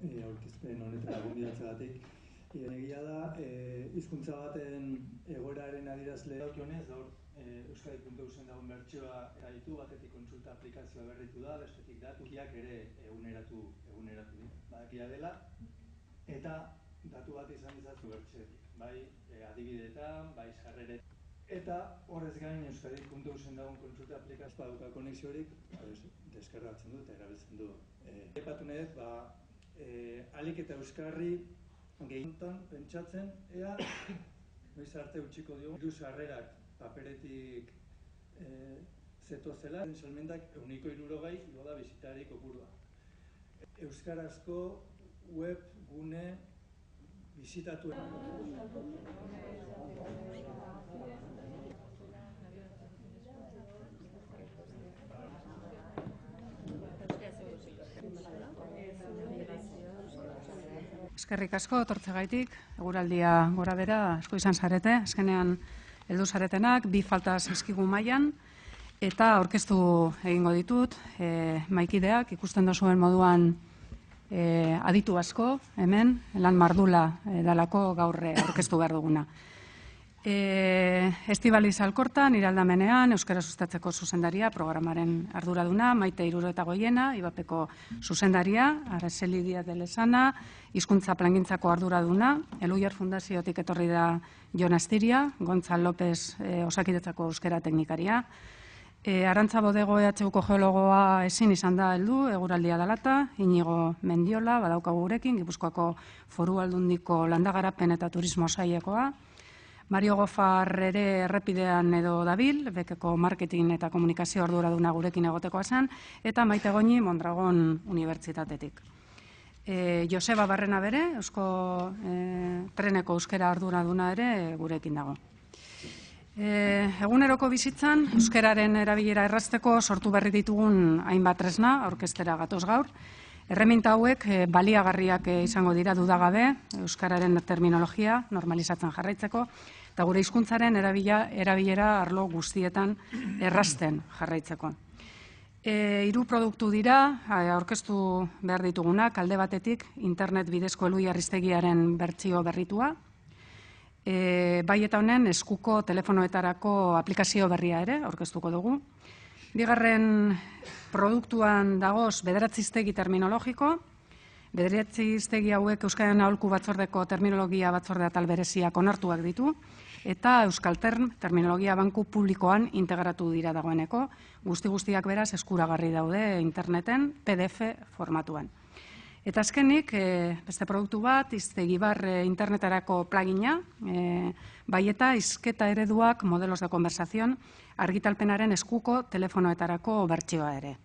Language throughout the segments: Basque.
aurkezpen honetan gonbidatzeagatik. Egia da, hizkuntza baten egoeraren adierazle dagokionez, gaur Euskadi.eusen dagoen bertsioa ditu, batetik kontsulta aplikazioa berritu da, bestetik datuak ere eguneratu badakia dela, eta datu bat izan dezatu bertsioetik, bai adibideetan, bai sarreretan. Eta horrez gain Euskadi.eusen dagoen kontsulta aplikazioa dauka konexiorik, deskargatzen du eta erabiltzen du. Aipatu nahi dut, ahalik eta euskarri gehiuntan pentsatzen, ea noiz arte utziko diogu, diru sarrerak paperetik zetozela, salmentak 160 igo da bisitari kopurua. Euskarazko web gune bisitatu. Eskerrik asko, etortzegaitik, eguraldia gora bera, asko izan zarete, azkenean heldu zaretenak, bi falta zaizkigu mailan, eta aurkeztu egingo ditut, maikideak, ikusten duzuen moduan aditu asko, hemen, lan mardula dalako gaur aurkeztu behar duguna. Estibaliz Alkorta, nire aldamenean, Euskara Sustatzeko zuzendaria, programaren arduraduna, Maite Iruroetagoiena, Ibapeko zuzendaria, Araceli Díaz de Lezana, hizkuntza plangintzako arduraduna, Eluiar Fundaziotik etorri da Jon Astiria, Gontzal López Osakidetzako euskera teknikaria, Arantza Bodego EHUko geologoa ezin izan da heldu, eguraldia dalata, Inigo Mendiola, badaukagu gurekin, Gipuzkoako Foru Aldundiko landagarapen eta turismo sailekoa, Mario Gofar ere errepidean edo dabil, Bekeko marketing eta komunikazio arduraduna gurekin egotekoa zen, eta Maite Goñi Mondragon Unibertsitatetik. Joseba Barrena bere, Eusko Treneko euskera arduraduna ere gurekin dago. Eguneroko bizitzan, euskararen erabilera errazteko sortu berri ditugun hainbat tresna, aurkeztera gatoz gaur. Erreminta hauek baliagarriak izango dira dudagabe, euskararen terminologia normalizatzen jarraitzeko, eta gure hizkuntzaren erabilera arlo guztietan errazten jarraitzeko. 3 produktu dira, aurkeztu behar ditugunak, alde batetik internet bidezko Eluiar hiztegiaren bertsio berritua, bai eta honen eskuko telefonoetarako aplikazio berria ere aurkeztuko dugu. Bigarren produktuan dagoz 9 hiztegi terminologiko, 9 hiztegi hauek Euskararen Aholku Batzordeko terminologia batzorde atal bereziak onartuak ditu, eta Euskaltern terminologia banku publikoan integratu dira dagoeneko, guztiak beraz eskuragarri daude interneten PDF formatuan. Eta azkenik, beste produktu bat, hiztegibar internetarako plugina, bai eta hizketa ereduak modelos de conversación argitalpenaren eskuko telefonoetarako bertsioa ere.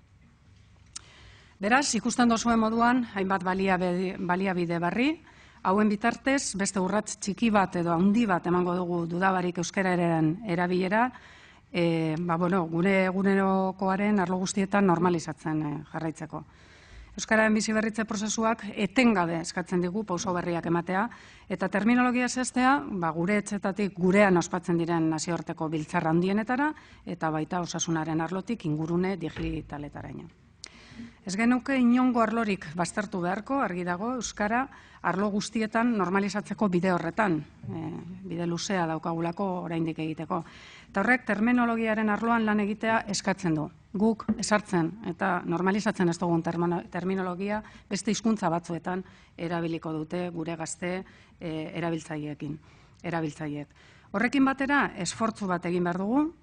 Beraz, ikusten dozuen moduan, hainbat baliabide barri, hauen bitartez, beste urrats txiki bat edo handi bat emango dugu dudabarik euskararen erabilera, gure egunerokoaren arlo guztietan normalizatzen jarraitzeko. Euskararen bizi berritze prozesuak etengabe eskatzen digu pauso berriak ematea, eta terminologia zehaztea gure etxetatik gurean ospatzen diren nazioarteko biltzarra handienetara, eta baita osasunaren arlotik ingurune digitaletaraino. Ez genuke inongo arlorik baztertu beharko, argi dago, euskara arlo guztietan normalizatzeko bide horretan, bide luzea daukagulako oraindik egiteko. Eta horrek terminologiaren arloan lan egitea eskatzen du. Guk esartzen eta normalizatzen ez dugun terminologia beste hizkuntza batzuetan erabiliko dute gure gazte erabiltzaileek. Horrekin batera, esfortzu bat egin behar dugu,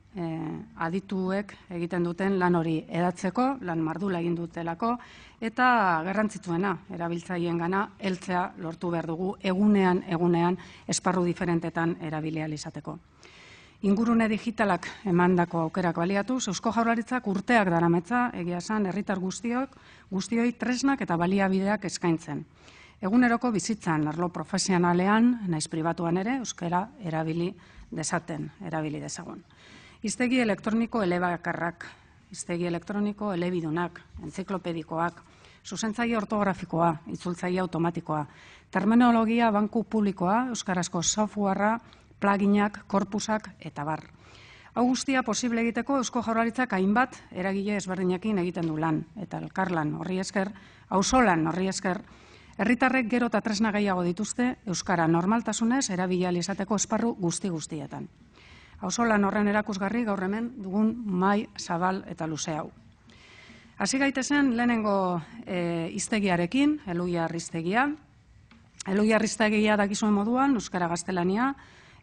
adituek egiten duten lan hori edatzeko, lan mardula egin dutelako, eta garrantzitsuena erabiltzaileen gana heltzea lortu behar dugu egunean esparru diferentetan erabili ahal izateko. Ingurune digitalak emandako aukerak baliatuz, Eusko Jaurlaritzak urteak daramatza, egia esan, herritar guztioi tresnak eta baliabideak eskaintzen. Eguneroko bizitzan, arlo profesionalean, naiz pribatuan ere, euskara erabili dezagun. Hiztegi elektroniko elebakarrak, hiztegi elektroniko elebidunak, entziklopedikoak, zuzentzaile ortografikoa, itzultzaile automatikoa, terminologia banku publikoa, euskarazko softwarea, pluginak, korpusak eta bar. Hau guztia posible egiteko Eusko Jaurlaritzak hainbat eragile ezberdinekin egiten du lan, eta elkarlan horri esker, auzolan horri esker, Herritarrek gero eta tresna gehiago dituzte euskara normaltasunez erabili ahal izateko esparru guztietan. Auzolan horren erakusgarri gaur hemen dugun mahai zabal eta luze hau. Hasi gaitezen lehenengo hiztegiarekin, Elhuyar hiztegia. Elhuyar hiztegia dakizuen moduan, euskara gaztelania,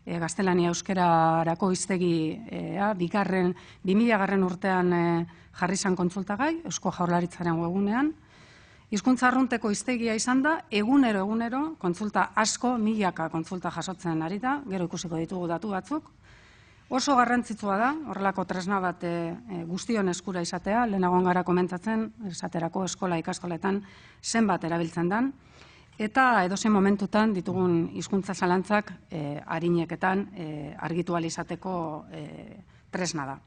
gaztelania euskararako hiztegia 2000 urtean jarri izan kontsultagai, Eusko Jaurlaritzaren webunean. Hizkuntza arrunteko hiztegia izan da, egunero kontsulta asko, milaka kontsulta jasotzen ari da, gero ikusiko ditugu datu batzuk. Oso garrantzitsua da, horrelako tresna bat guztion eskura izatea, lehenagoan gara komentatzen, esaterako eskola ikastoletan zenbat erabiltzen den, eta edozein momentutan ditugun hizkuntza zalantzak arineketan argitu ahal izateko tresna da.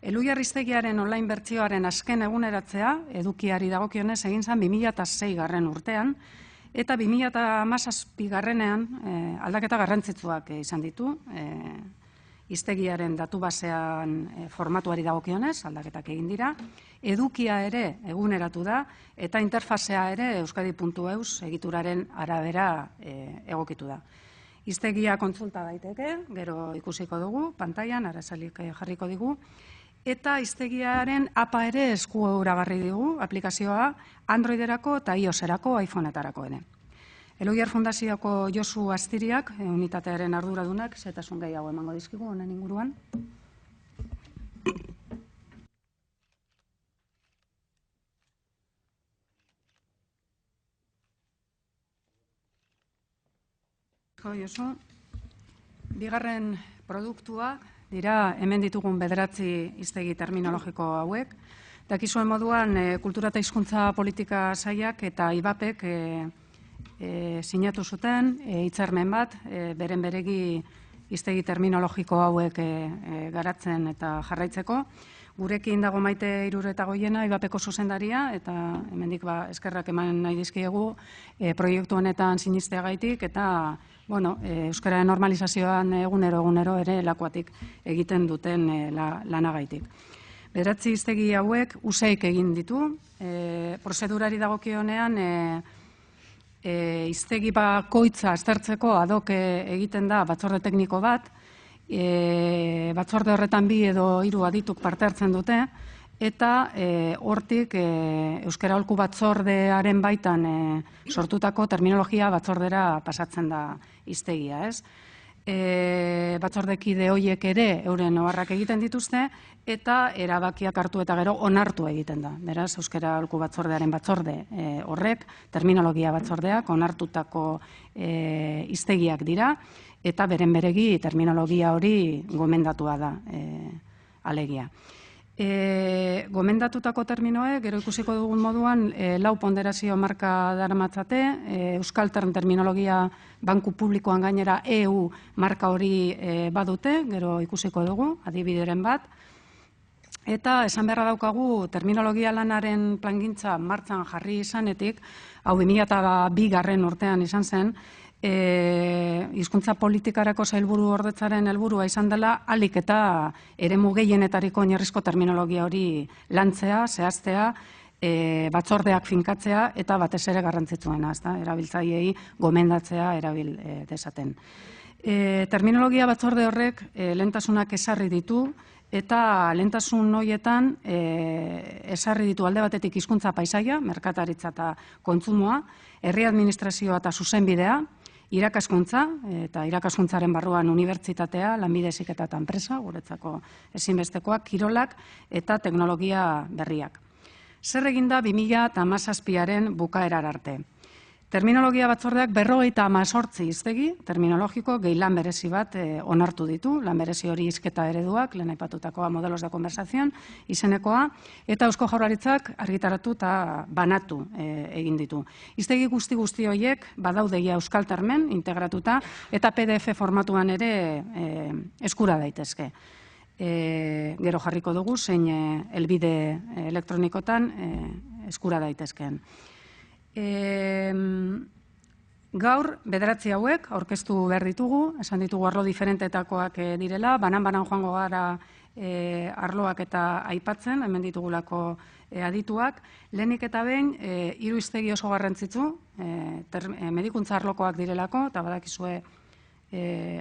Elhuyar hiztegiaren online bertsioaren azken eguneratzea, edukiari dagokionez egin zen 2006 urtean, eta 2017 aldaketa garrantzitsuak izan ditu, hiztegiaren datu basean formatuari dagokionez, aldaketak egin dira, edukia ere eguneratu da, eta interfazea ere euskadi.eus egituraren arabera egokitu da. Hiztegia kontsulta daiteke, gero ikusiko dugu, pantailan, arazalik jarriko digu, eta hiztegiaren APA ere eskuragarri digu, aplikazioa Androiderako eta iOS-erako, iPhone-etarako ere. Elhuyar Fundazioko Josu Astiriak, unitatearen arduradunak, zetasun gehiago emango dizkigu honen inguruan. Josu, bigarren produktua dira hemen ditugun 9 hiztegi terminologiko hauek. Dakizuen moduan, Kultura eta Hizkuntza Politika Sailak eta IBAPek sinatu zuten hitzarmen bat, beren beregi hiztegi terminologiko hauek garatzen eta jarraitzeko. Gurekin dago Maite Iruretagoiena, IBAPeko zuzendaria, eta hemendik eskerrak eman nahi dizkiegu proiektu honetan sinisteagaitik, eta euskararen normalizazioan egunero ere lakuatik egiten duten lanagaitik. 9 hiztegi hauek USEIK egin ditu, prozedurari dagokionean hiztegi bakoitza aztertzeko ad hoc egiten da batzorde tekniko bat, batzorde horretan 2 edo 3 adituk parte hartzen dute, eta hortik euskara aholku batzordearen baitan sortutako terminologia batzordera pasatzen da hiztegia, ez? Batzordekide horiek ere euren oharrak egiten dituzte, eta erabakiak hartu eta gero onartu egiten da. Beraz, euskara aholku batzordearen batzorde horrek, terminologia batzordeak onartutako hiztegiak dira, eta beren beregi terminologia hori gomendatua da alegia. Gomendatutako terminoek, gero ikusiko dugun moduan, 4 ponderazio marka daramatzate, Euskal Terminologia Banku Publikoan gainera EU marka hori badute, gero ikusiko dugu, adibideren bat. Eta esan beharra daukagu, terminologia lanaren plangintza martxan jarri izanetik, hau 2002 urtean izan zen, hizkuntza politikarako sailburu ordetzaren helburua izan dela, ahalik eta eremu gehienetariko oinarrizko terminologia hori lantzea, zehaztea, batzordeak finkatzea, eta batez ere garrantzitsuena, erabiltzaileei gomendatzea erabil dezaten. Terminologia batzorde horrek lehentasunak ezarri ditu, eta lehentasun horietan ezarri ditu alde batetik hizkuntza paisaia, merkataritza eta kontsumoa, herri administrazioa eta zuzenbidea, irakaskuntza, eta irakaskuntzaren barruan unibertsitatea, lanbide heziketa eta enpresa, guretzako ezinbestekoak, kirolak eta teknologia berriak. Zer egin da 2017 bukaerar arte? Terminologia batzordeak 58 hiztegi terminologiko gehi lan berezi bat onartu ditu, lan berezi hori hizketa ereduak, lehen aipatutakoa modelos de conversación izenekoa, eta Eusko Jaurlaritzak argitaratu eta banatu egin ditu. Hiztegi guzti horiek badaudeia Euskal Termen integratuta, eta PDF formatuan ere eskura daitezke. Gero jarriko dugu, zein helbide elektronikotan eskura daitezkeen. Gaur, 9 hauek aurkeztu behar ditugu, esan ditugu arlo diferentetakoak direla, banan joango gara arloak eta aipatzen, hemen ditugulako adituak. Lehenik eta behin, 3 hiztegi oso garrantzitsu, medikuntza arlokoak direlako, eta badakizue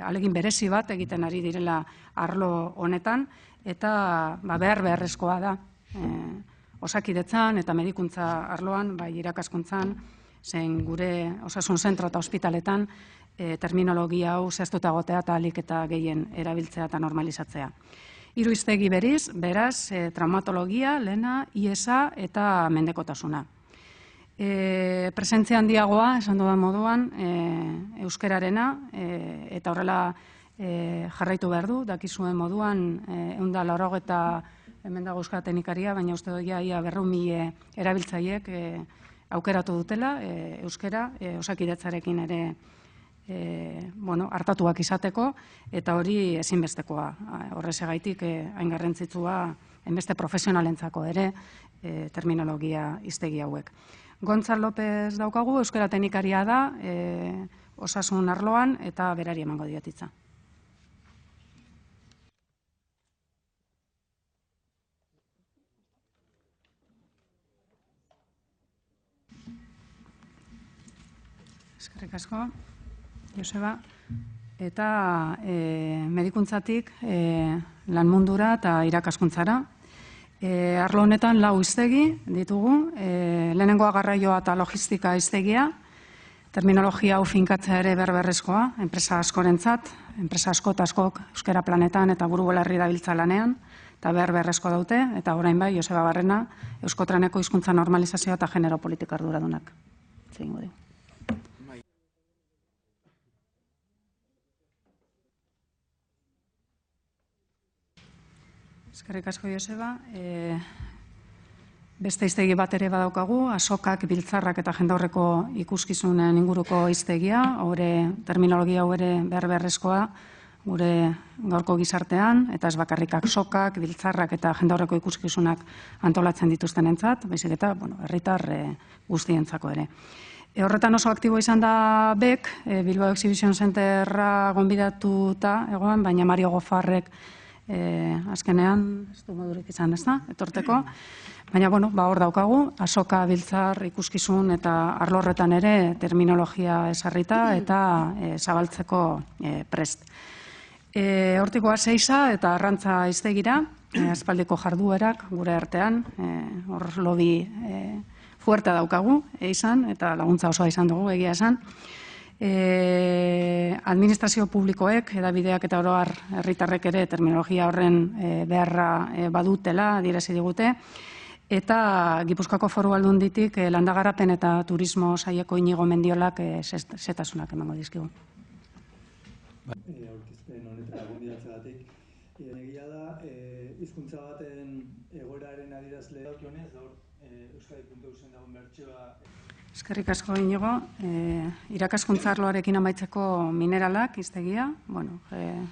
ahalegin berezi bat egiten ari direla arlo honetan, eta beharrezkoa da. Osakidetzan eta medikuntza arloan, bai irakaskuntzan, zein gure osasun zentro eta ospitaletan, terminologia hau zehaztuta egotea eta ahalik eta gehien erabiltzea eta normalizatzea. 3 hiztegi beriz, beraz, traumatologia, lehena, IESA eta mendekotasuna. Presentzia handiagoa, esan dudan moduan, euskerarena, eta horrela jarraitu behar du, dakizuen moduan, 180 hemen dago euskara teknikaria, baina uste dut ia 200.000 erabiltzaileek aukeratu dutela, euskera, osakidetzarekin ere hartatuak izateko, eta hori ezinbestekoa. Horrezagaitik hain garrantzitsua enbeste profesionalentzako ere terminologia hiztegi hauek. Gontzal López daukagu, euskara teknikaria da, osasun arloan, eta berari emango diot hitza. Eskerrik asko, Joseba. Eta medikuntzatik lan mundura eta irakaskuntzara. Arlo honetan 4 hiztegi ditugu, lehenengoa garraioa eta logistika hiztegia, terminologia hau finkatzea ere beharrezkoa, enpresa askorentzat, enpresa asko eta askok euskara planetan eta buru belarri dabiltza lanean, eta beharrezkoa daute, eta orain bai, Joseba Barrena, Euskotreneko hizkuntza normalizazioa eta genero politika arduradunak. Zegingo du. Eskerrik asko, Joseba. Beste hiztegi bat ere badaukagu, azokak, biltzarrak eta jendaurreko ikuskizunen inguruko hiztegia, terminologia hau ere beharrezkoa gure gaurko gizartean, eta ez bakarrikak sokak, biltzarrak eta jendaurreko ikuskizunak antolatzen dituztenentzat, baizik eta herritar guztientzako ere. Horretan oso aktibo izan da BEK, Bilbao Exhibition Centerra gonbidatuta egoan, baina Mario Gofarrek azkenean, ez du modurik izan ez da, etorteko, baina hor daukagu, azoka, biltzar, ikuskizun eta arlo horretan ere terminologia esarrita eta zabaltzeko prest. Hortikoa Seiza eta Arrantza hiztegira, aspaldiko jarduerak gure artean, hor lobi fuertea daukagu izan, eta laguntza osoa izan dugu egia esan. Administrazio publikoek, edabideak eta oro har herritarrek ere terminologia horren beharra badutela adierazi digute, eta Gipuzkoako Foru Aldunditik landagarapen eta turismo saileko Inigo Mendiolak zetasunak emango dizkigu. Aurkezpen honetara gonbidatzeagatik. Egia da, hizkuntza baten egoeraren adierazle dagokionez, gaur Euskadi.eusen dagoen bertsioa. Eskerrik asko, Inigo. Irakaskuntza arloarekin amaitzeko mineralak hiztegia,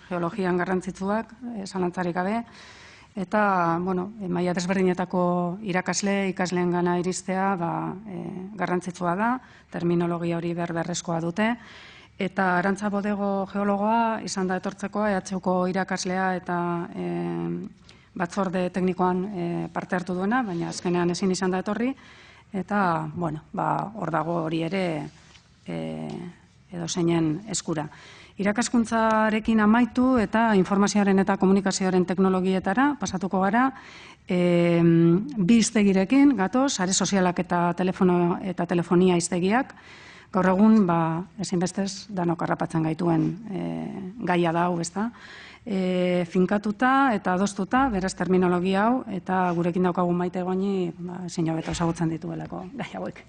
geologian garrantzitsuak, zalantzarik gabe, eta maila desberdinetako ikasleen gana iristea garrantzitsua da, terminologia hori beharrezkoa dute, eta Arantza Bodego geologoa izan da etortzeko EHUko irakaslea eta batzorde teknikoan parte hartu duena, baina azkenean ezin izan da etorri, eta hor dago hori ere edo zeinen eskura. Irakaskuntzarekin amaitu eta informazioaren eta komunikazioaren teknologietara pasatuko gara, 2 hiztegirekin gatoz, sare sozialak eta telefonia hiztegiak. Gaur egun, ezinbestez, danok harrapatzen gaituen gaia da hau, ezta? Finkatuta eta adostuta, beraz terminologia hau, eta gurekin daukagu Maite Goñi, ezin hobeta ezagutzen dituelako gai hauek.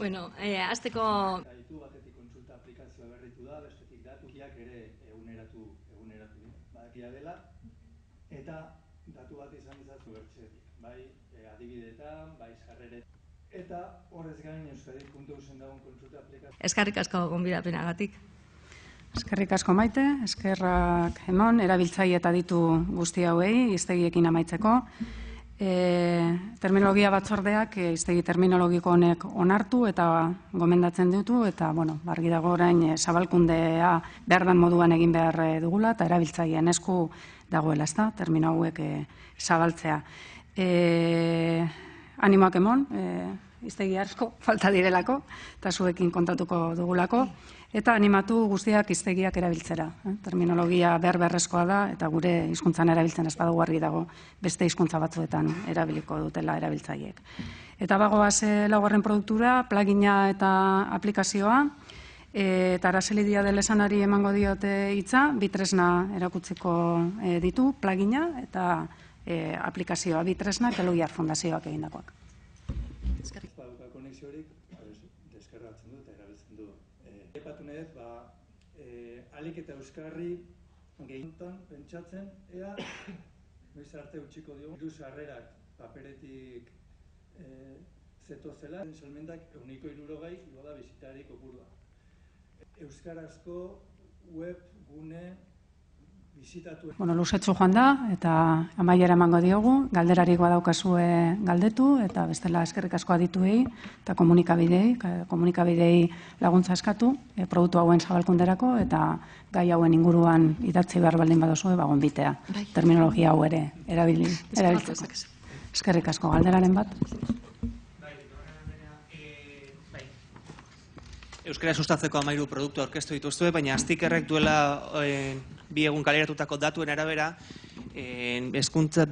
Hasteko Aditu batetik kontsulta aplikazioa berritu da, bestetik datuak ere eguneratu badakia dela, eta datu bat izan izazu bertzetik, bai adibideetan, bai sarrere. Eta horrez gain Euskadi.eusen dagoen kontsulta aplikazioa. eskerrik asko gonbidapenagatik. Eskerrik asko Maite, eskerrak emon, erabiltzaile eta ditu guzti hauei, hiztegiekin amaitzeko. Terminologia batzordeak hiztegi terminologiko honek onartu eta gomendatzen ditu, eta argi dago orain zabalkundea behar den moduan egin behar dugula, eta erabiltzaileen esku dagoela, ezta, termino hauek zabaltzea. Animoak emon, hiztegi asko falta direlako, eta zuekin kontatuko dugulako, eta animatu guztiak hiztegiak erabiltzera. Terminologia beharrezkoa da, eta gure hizkuntzan erabiltzen ez badugu argi dago beste hizkuntza batzuetan erabiliko dutela erabiltzaileek. Eta bagoaz laugarren produktura, plugina eta aplikazioa, eta Araceli Díaz de Lesanari emango diote hitza, bi tresna erakutziko ditu, plugina eta aplikazioa, bi tresna Elogiar Fundazioak egindakoak. Konexiorik deskargatzen du eta erabiltzen du. Epatu nahi dut, alik eta euskarri gehiuntan pentsatzen, ea noiz arte utziko diogu, diru sarrerak paperetik zetozela, salmentak 160 igo da bisitari kopurua. Euskarazko web gune bizitatu. Luzetxu joan da, eta amaiera emango diogu, galderarik badaukazue galdetu, eta bestela eskerrik asko adituei, eta komunikabidei laguntza eskatu, produktu hauen zabalkunderako, eta gai hauen inguruan idatzi behar baldin badozue, gonbitea. Terminologia hau ere erabiltzeko. Eskerrik asko, galderaren bat. Euskara sustatzeko 13 produktu aurkeztu dituzue, baina Stikerrek duela 2 egun kaleratutako datuen arabera, derrigorrezko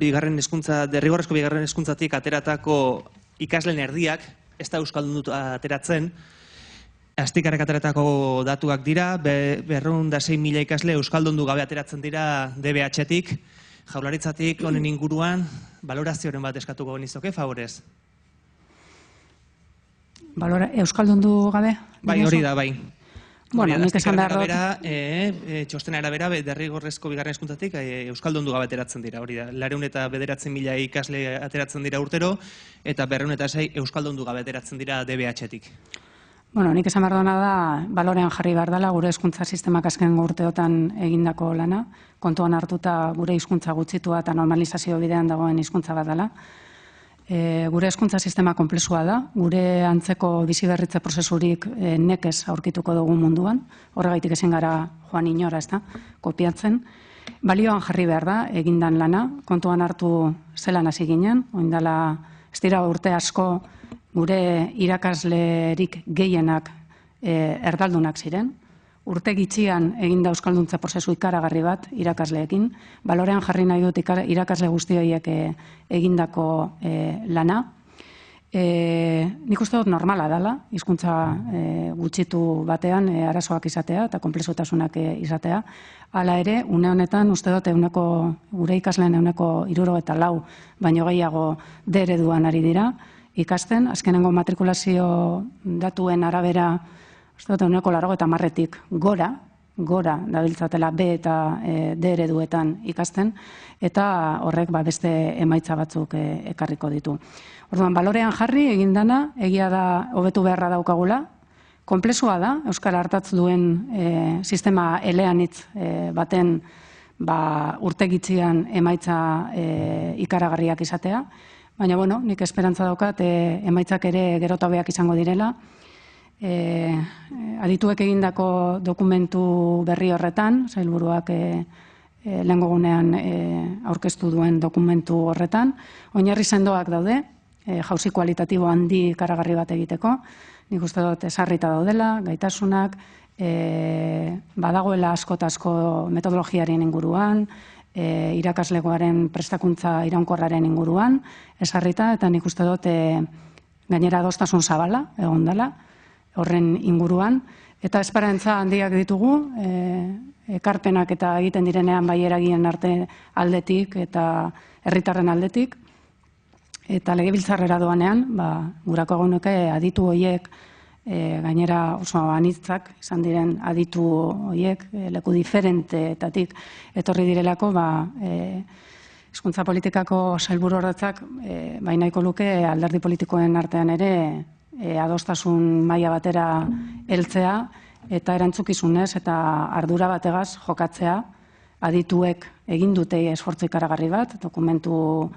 bigarren hezkuntzatik ateratako ikasleen erdiak, ez da euskaldundu ateratzen, Stikerrek ateratako datuak dira, 206.000 ikasle euskaldundu gabe ateratzen dira DBH-tik, Jaurlaritzatik honen inguruan balorazioren bat eskatuko genizoke, favorez? Euskaldundu gabe? Bai, hori da, bai. Nik esan behar dut. Txostena arabera, derrigorrezko bigarren hezkuntzatik euskaldundu gabe ateratzen dira. Hori da, 209.000 ikasle ateratzen dira urtero, eta 206 euskaldundu gabe ateratzen dira DBH-tik. Nik esan behar duena da, balorean jarri behar dela, gure hezkuntza sistemak azken urteotan egindako lana, kontuan hartuta gure hizkuntza gutxitua eta normalizazio bidean dagoen hizkuntza bat dela. Gure hezkuntza sistema konplexua da, gure antzeko biziberritze prozesurik nekez aurkituko dugu munduan, horregaitik ezin gara joan inora, ezta, kopiatzen. Balioan jarri behar da, egindan lana, kontuan hartu zelan hasi ginen, oindala ez dira urte asko gure irakaslerik gehienak erdaldunak ziren, urte gitxian eginda euskalduntza prozesu ikaragarri bat irakasleekin, balorean jarri nahi dut irakasle guzti horiek egindako lana. Nik uste dut normala dela, hizkuntza gutxitu batean arazoak izatea eta konplexutasunak izatea. Hala ere, une honetan uste dut gure ikasleen 74, baino gehiago D ereduan ari dira ikasten, azkenengo matrikulazio datuen arabera uste dut 90-tik gora dabiltzatela B eta D ereduetan ikasten, eta horrek beste emaitza batzuk ekarriko ditu. Orduan, balorean jarri egin dana, egia da hobetu beharra daukagula, konplexua da, euskara hartatz duen sistema eleanitz baten urte gitxian emaitza ikaragarriak izatea, baina, nik esperantza daukat emaitzak ere gerotabeak izango direla. Adituek egindako dokumentu berri horretan, sailburuak lehengo gunean aurkeztu duen dokumentu horretan, oinarri sendoak daude, jauzi kualitatibo handi ikaragarri bat egiteko, nik uste dut esarrita daudela, gaitasunak, badagoela asko metodologiaren inguruan, irakaslegoaren prestakuntza iraunkorraren inguruan, esarrita, eta nik uste dut gainera adostasun zabala, egon dela, horren inguruan, eta esperantza handiak ditugu, ekarpenak eta egiten direnean bai eragien arte aldetik eta herritarren aldetik, eta legebiltzarrera doanean, gurako egunuke aditu horiek, gainera oso anitzak, izan diren aditu horiek, leku diferentetatik etorri direlako, hizkuntza politikako sailburu horretzak, nahiko luke alderdi politikoen artean ere, adostasun maila batera heltzea eta erantzukizunez eta ardura bategaz jokatzea adituek egin dute esfortzu ikaragarri bat, dokumentu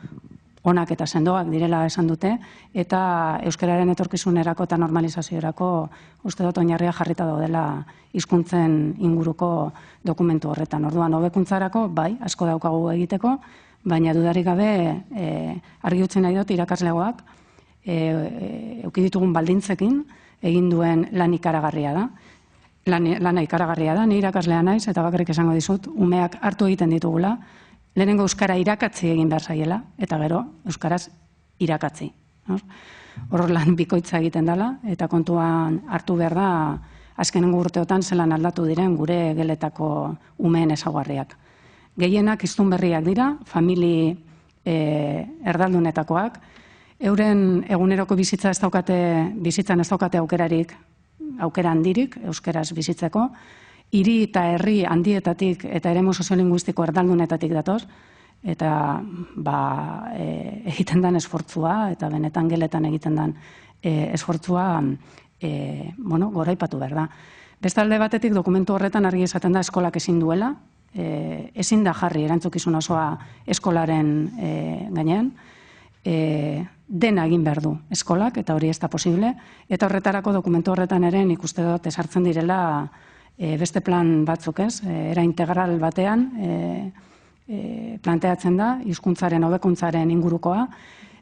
onak eta sendoak direla esan dute, eta euskararen etorkizunerako eta normalizaziorako uste dut oinarria jarrita daudela hizkuntzen inguruko dokumentu horretan. Orduan, hobekuntzarako, bai, asko daukagu egiteko, baina dudarik gabe argi utzi nahi dut irakaslegoak eduki ditugun baldintzekin egin duen lan ikaragarria da. Lana ikaragarria da, ni irakaslea naiz, eta bakarrik esango dizut, umeak hartu egiten ditugula, lehenengo euskara irakatzi egin behar zaiela, eta gero euskaraz irakatzi. Hor lan bikoitza egiten dela, eta kontuan hartu behar da, azkenengo urteotan zelan aldatu diren gure geletako umeen ezaugarriak. Gehienak hiztun berriak dira, famili erdaldunetakoak, euren eguneroko bizitzan ez daukate aukera handirik euskaraz bizitzeko, hiri eta herri handietatik eta eremu soziolinguistiko erdaldunetatik datoz, eta egiten den esfortzua, eta benetan geletan egiten den esfortzua goraipatu behar da. Bestalde batetik dokumentu horretan argi esaten da eskolak ezin duela, ezin da jarri erantzukizun osoa eskolaren gainean, dena egin behar du eskolak, eta hori ez da posible, eta horretarako dokumentu horretan ere nik uste dut esartzen direla beste plan batzuk, ez? Era integral batean planteatzen da, hizkuntzaren hobekuntzaren ingurukoa,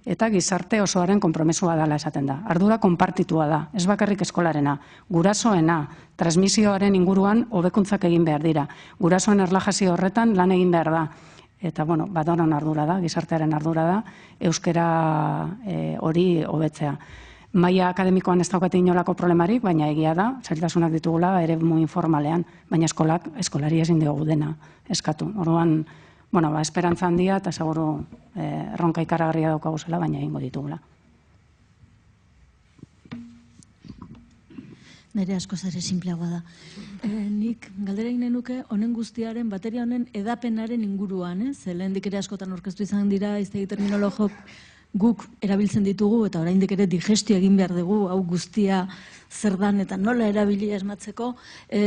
eta gizarte osoaren konpromesua dela esaten da. Ardura konpartitua da, ez bakarrik eskolarena, gurasoena, transmisioaren inguruan hobekuntzak egin behar dira. Gurasoen erlajazio horretan lan egin behar da. Eta, badonon ardura da, gizartearen ardura da, euskara hori hobetzea. Maila akademikoan ez daukate inolako problemarik, baina egia da, zailtasunak ditugula eremu informalean, baina eskolari ezin dugu dena eskatu. Orduan, esperantza handia eta seguru erronka ikaragarria daukagu zela, baina egingo ditugula. Nire askoz ere simpleagoa da. Nik galdera egin nuke honen guztiaren, bateria honen edapenaren inguruan, ze lehendik ere askotan aurkeztu izan dira, iztegi terminologok guk erabiltzen ditugu, eta oraindik ere digestio egin behar dugu, hau guztia zer dan eta nola erabili asmatzeko,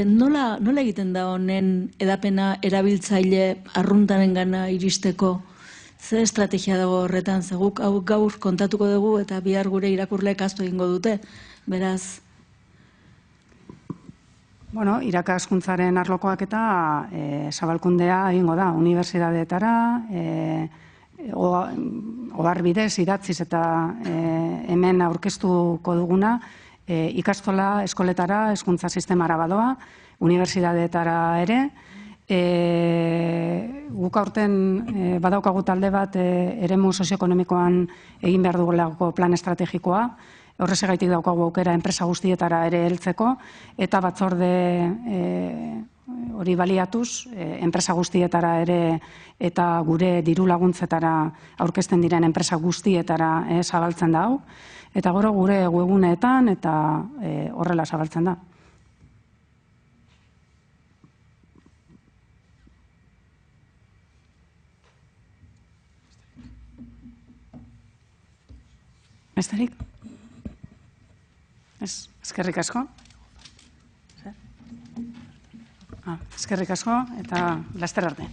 nola egiten da honen edapena erabiltzaile arruntaren gana iristeko, ze estrategia dago horretan, ze guk hau gaur kontatuko dugu eta bihar gure irakurleek ahaztu egingo dute, beraz... Irakaskuntzaren arlokoak eta zabalkundea egingo da, unibertsitateetara, ohar bidez, idatziz eta hemen aurkeztuko duguna, ikastola, eskoletara, hezkuntza sistemara badoa, unibertsitateetara ere, guk aurten badaukagu talde bat eremu sozioekonomikoan egin behar dugulako plan estrategikoa, horrezegaitik daukagu aukera enpresa guztietara ere heltzeko, eta batzorde hori baliatuz, enpresa guztietara ere eta gure diru laguntzetara aurkezten diren enpresa guztietara zabaltzen da hau, eta gero gure webguneetan eta horrela zabaltzen da. Besterik? Eskerrik asko. Eskerrik asko eta laster arte.